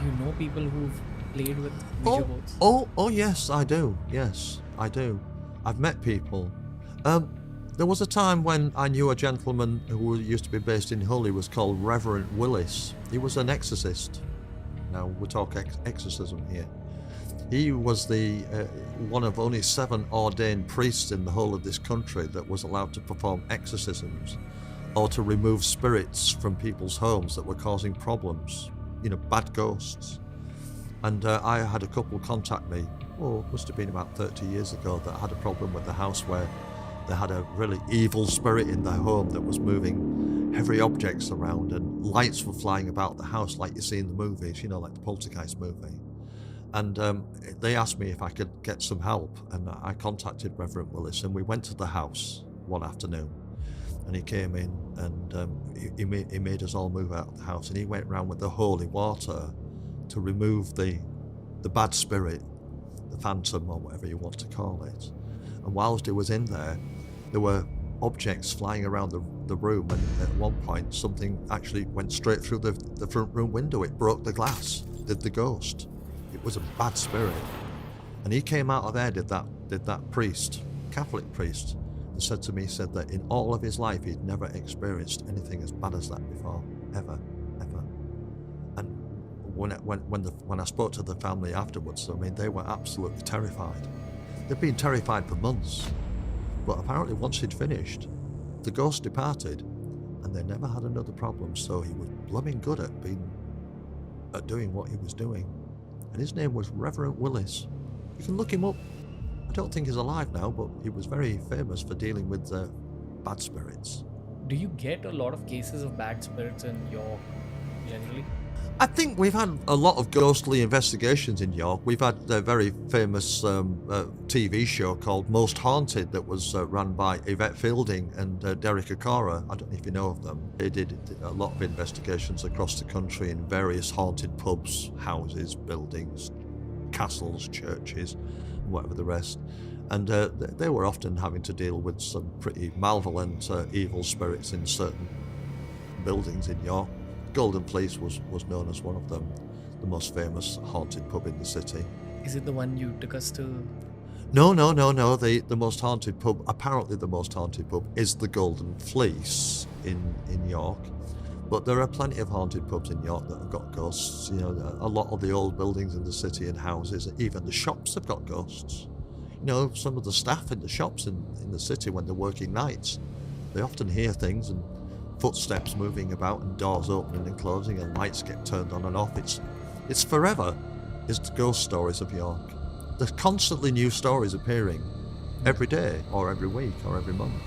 Do you know people who've played with Ouija Oh, boards? oh, yes, I do. Yes, I do. I've met people. There was a time when I knew a gentleman who used to be based in Hull. He was called Reverend Willis. He was an exorcist. Now we talk exorcism here. He was the one of only 7 ordained priests in the whole of this country that was allowed to perform exorcisms or to remove spirits from people's homes that were causing problems, bad ghosts. And I had a couple contact me, it must have been about 30 years ago, that had a problem with the house where they had a really evil spirit in their home that was moving heavy objects around, and lights were flying about the house like you see in the movies, like the Poltergeist movie. And they asked me if I could get some help, and I contacted Reverend Willis, and we went to the house one afternoon, and he came in, and he made us all move out of the house, and he went around with the holy water to remove the bad spirit, the phantom, or whatever you want to call it. And whilst he was in there were objects flying around the room, and at one point something actually went straight through the front room window. It broke the glass, did the ghost. It was a bad spirit. And he came out of there, did that priest, Catholic priest, and said to me, that in all of his life he'd never experienced anything as bad as that before, ever. And when I spoke to the family afterwards, they were absolutely terrified. They'd been terrified for months, but apparently once he'd finished, the ghost departed, and they never had another problem. So he was blooming good at doing what he was doing. And his name was Reverend Willis. You can look him up. I don't think he's alive now, but he was very famous for dealing with bad spirits. Do you get a lot of cases of bad spirits in York generally? I think we've had a lot of ghostly investigations in York. We've had a very famous TV show called Most Haunted that was run by Yvette Fielding and Derek Okora. I don't know if you know of them. They did a lot of investigations across the country in various haunted pubs, houses, buildings, castles, churches, whatever the rest. And they were often having to deal with some pretty malevolent evil spirits in certain buildings in York. Golden Fleece was known as one of them, the most famous haunted pub in the city. Is it the one you took us to? No. The most haunted pub, apparently the most haunted pub, is the Golden Fleece in York. But there are plenty of haunted pubs in York that have got ghosts. A lot of the old buildings in the city and houses, even the shops have got ghosts. Some of the staff in the shops in the city, when they're working nights, they often hear things and footsteps moving about and doors opening and closing and lights get turned on and off. It's forever. It's the ghost stories of York. There's constantly new stories appearing every day or every week or every month.